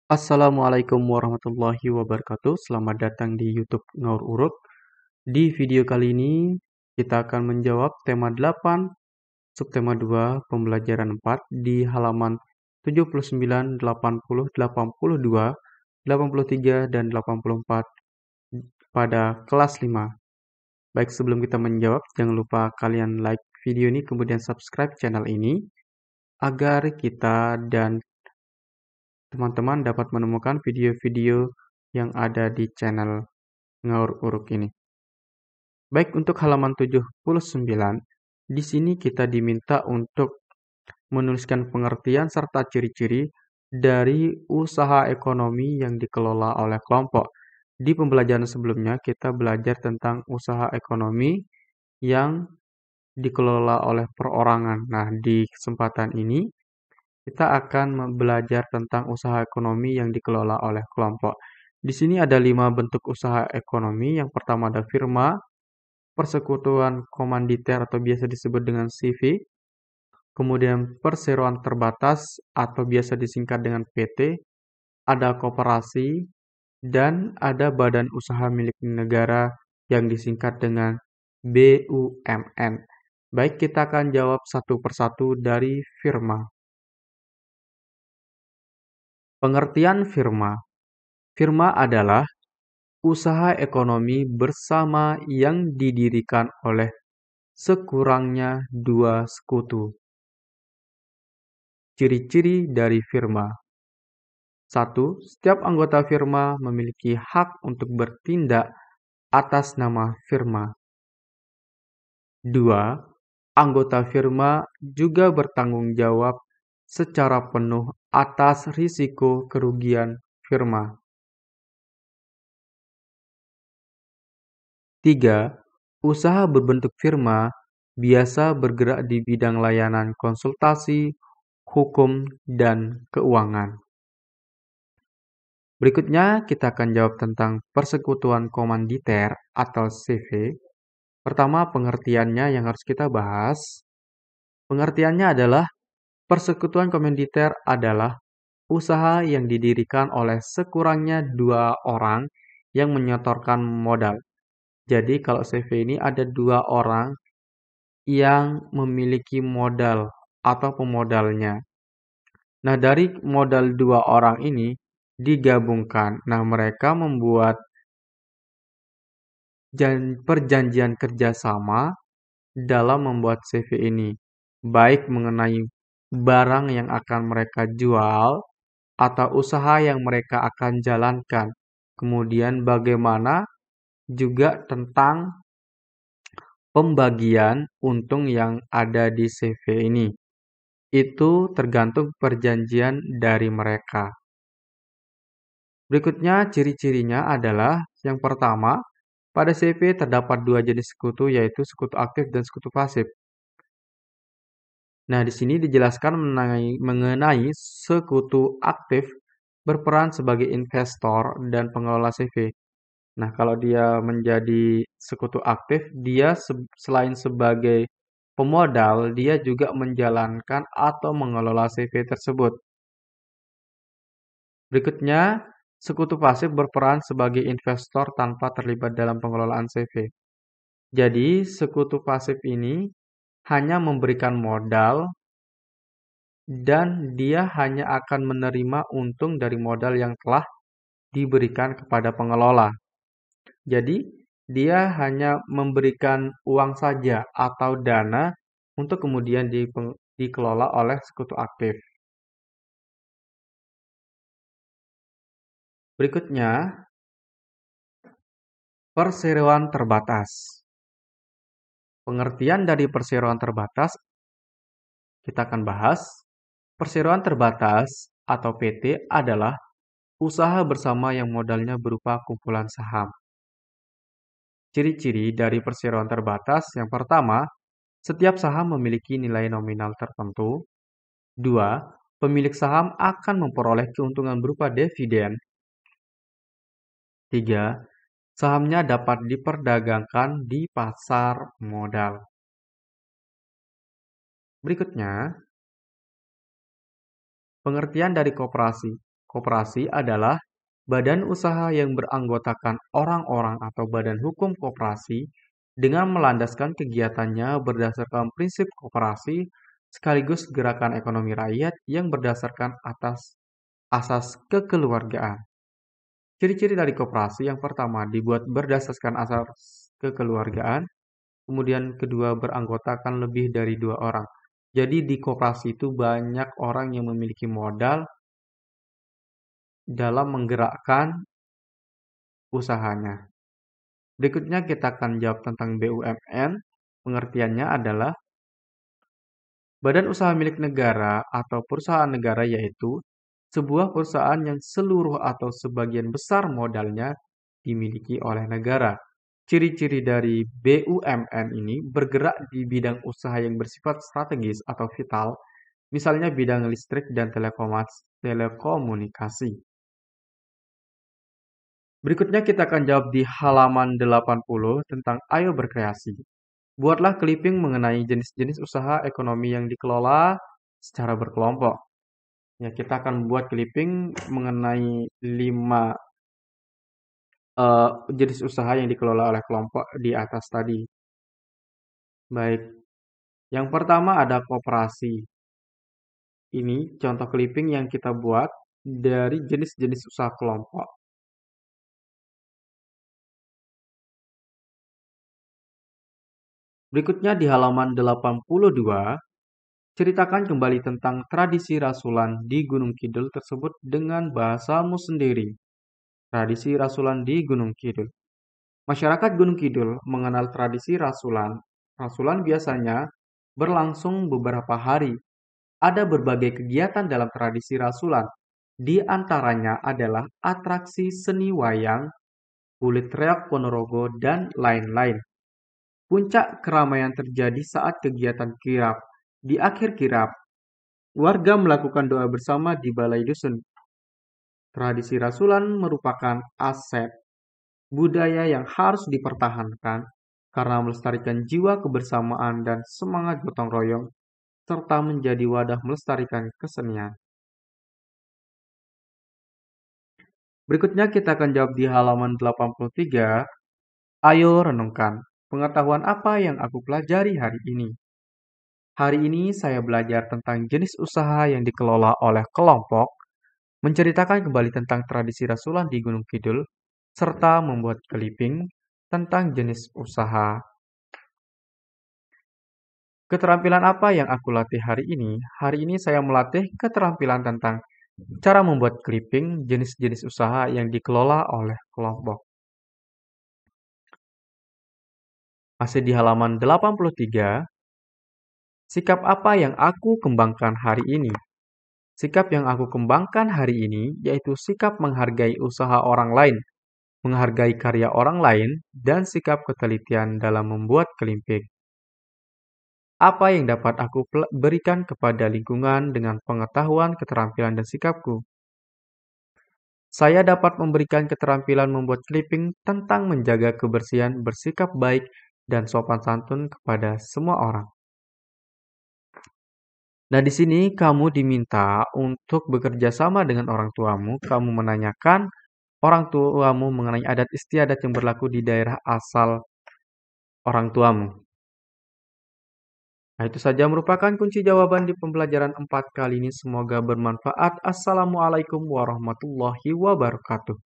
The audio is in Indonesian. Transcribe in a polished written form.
Assalamualaikum warahmatullahi wabarakatuh. Selamat datang di YouTube Ngaur Uruk. Di video kali ini kita akan menjawab tema 8, subtema 2, pembelajaran 4 di halaman 79, 80, 82, 83, dan 84 pada kelas 5. Baik, sebelum kita menjawab, jangan lupa kalian like video ini kemudian subscribe channel ini agar kita dan teman-teman dapat menemukan video-video yang ada di channel Ngaur Uruk ini. Baik, untuk halaman 79, di sini kita diminta untuk menuliskan pengertian serta ciri-ciri dari usaha ekonomi yang dikelola oleh kelompok. Di pembelajaran sebelumnya, kita belajar tentang usaha ekonomi yang dikelola oleh perorangan. Nah, di kesempatan ini, kita akan belajar tentang usaha ekonomi yang dikelola oleh kelompok. Di sini ada 5 bentuk usaha ekonomi. Yang pertama ada firma, persekutuan komanditer atau biasa disebut dengan CV, kemudian perseroan terbatas atau biasa disingkat dengan PT, ada koperasi, dan ada badan usaha milik negara yang disingkat dengan BUMN. Baik, kita akan jawab satu persatu dari firma. Pengertian firma. Firma adalah usaha ekonomi bersama yang didirikan oleh sekurangnya 2 sekutu. Ciri-ciri dari firma. 1. Setiap anggota firma memiliki hak untuk bertindak atas nama firma. 2. Anggota firma juga bertanggung jawab secara penuh atas risiko kerugian firma. 3. Usaha berbentuk firma biasa bergerak di bidang layanan konsultasi, hukum, dan keuangan. Berikutnya kita akan jawab tentang persekutuan komanditer atau CV. Pertama, pengertiannya yang harus kita bahas. Pengertiannya adalah persekutuan komanditer adalah usaha yang didirikan oleh sekurangnya 2 orang yang menyetorkan modal. Jadi kalau CV ini ada 2 orang yang memiliki modal atau pemodalnya. Nah, dari modal 2 orang ini digabungkan. Nah, mereka membuat perjanjian kerjasama dalam membuat CV ini, baik mengenai barang yang akan mereka jual atau usaha yang mereka akan jalankan. Kemudian bagaimana juga tentang pembagian untung yang ada di CV ini. Itu tergantung perjanjian dari mereka. Berikutnya ciri-cirinya adalah yang pertama, pada CV terdapat 2 jenis sekutu yaitu sekutu aktif dan sekutu pasif. Nah, di sini dijelaskan mengenai sekutu aktif berperan sebagai investor dan pengelola CV. Nah, kalau dia menjadi sekutu aktif, dia selain sebagai pemodal, dia juga menjalankan atau mengelola CV tersebut. Berikutnya, sekutu pasif berperan sebagai investor tanpa terlibat dalam pengelolaan CV. Jadi, sekutu pasif ini hanya memberikan modal dan dia hanya akan menerima untung dari modal yang telah diberikan kepada pengelola. Jadi, dia hanya memberikan uang saja atau dana untuk kemudian dikelola oleh sekutu aktif. Berikutnya, perseroan terbatas. Pengertian dari perseroan terbatas kita akan bahas. Perseroan terbatas atau PT adalah usaha bersama yang modalnya berupa kumpulan saham. Ciri-ciri dari perseroan terbatas yang pertama, setiap saham memiliki nilai nominal tertentu. 2. Pemilik saham akan memperoleh keuntungan berupa dividen. 3. Sahamnya dapat diperdagangkan di pasar modal. Berikutnya, pengertian dari koperasi. Koperasi adalah badan usaha yang beranggotakan orang-orang atau badan hukum koperasi dengan melandaskan kegiatannya berdasarkan prinsip koperasi sekaligus gerakan ekonomi rakyat yang berdasarkan atas asas kekeluargaan. Ciri-ciri dari koperasi yang pertama dibuat berdasarkan asas kekeluargaan, kemudian kedua beranggotakan lebih dari 2 orang. Jadi di koperasi itu banyak orang yang memiliki modal dalam menggerakkan usahanya. Berikutnya kita akan jawab tentang BUMN. Pengertiannya adalah badan usaha milik negara atau perusahaan negara, yaitu sebuah perusahaan yang seluruh atau sebagian besar modalnya dimiliki oleh negara. Ciri-ciri dari BUMN ini bergerak di bidang usaha yang bersifat strategis atau vital, misalnya bidang listrik dan telekomunikasi. Berikutnya kita akan jawab di halaman 80 tentang Ayo Berkreasi. Buatlah clipping mengenai jenis-jenis usaha ekonomi yang dikelola secara berkelompok. Ya, kita akan membuat clipping mengenai 5 jenis usaha yang dikelola oleh kelompok di atas tadi. Baik, yang pertama ada koperasi. Ini contoh clipping yang kita buat dari jenis-jenis usaha kelompok. Berikutnya di halaman 82, ceritakan kembali tentang tradisi rasulan di Gunung Kidul tersebut dengan bahasamu sendiri. Tradisi rasulan di Gunung Kidul. Masyarakat Gunung Kidul mengenal tradisi rasulan. Rasulan biasanya berlangsung beberapa hari. Ada berbagai kegiatan dalam tradisi rasulan. Di antaranya adalah atraksi seni wayang, kulit reok Ponorogo, dan lain-lain. Puncak keramaian terjadi saat kegiatan kirap. Di akhir kirap, warga melakukan doa bersama di balai dusun. Tradisi rasulan merupakan aset budaya yang harus dipertahankan karena melestarikan jiwa kebersamaan dan semangat gotong royong, serta menjadi wadah melestarikan kesenian. Berikutnya kita akan jawab di halaman 83. Ayo renungkan, pengetahuan apa yang aku pelajari hari ini? Hari ini saya belajar tentang jenis usaha yang dikelola oleh kelompok, menceritakan kembali tentang tradisi rasulan di Gunung Kidul, serta membuat clipping tentang jenis usaha. Keterampilan apa yang aku latih hari ini? Hari ini saya melatih keterampilan tentang cara membuat clipping jenis-jenis usaha yang dikelola oleh kelompok. Masih di halaman 83, sikap apa yang aku kembangkan hari ini? Sikap yang aku kembangkan hari ini yaitu sikap menghargai usaha orang lain, menghargai karya orang lain, dan sikap ketelitian dalam membuat clipping. Apa yang dapat aku berikan kepada lingkungan dengan pengetahuan, keterampilan, dan sikapku? Saya dapat memberikan keterampilan membuat clipping tentang menjaga kebersihan, bersikap baik, dan sopan santun kepada semua orang. Nah, di sini kamu diminta untuk bekerja sama dengan orang tuamu. Kamu menanyakan orang tuamu mengenai adat istiadat yang berlaku di daerah asal orang tuamu. Nah, itu saja merupakan kunci jawaban di pembelajaran 4 kali ini. Semoga bermanfaat. Assalamualaikum warahmatullahi wabarakatuh.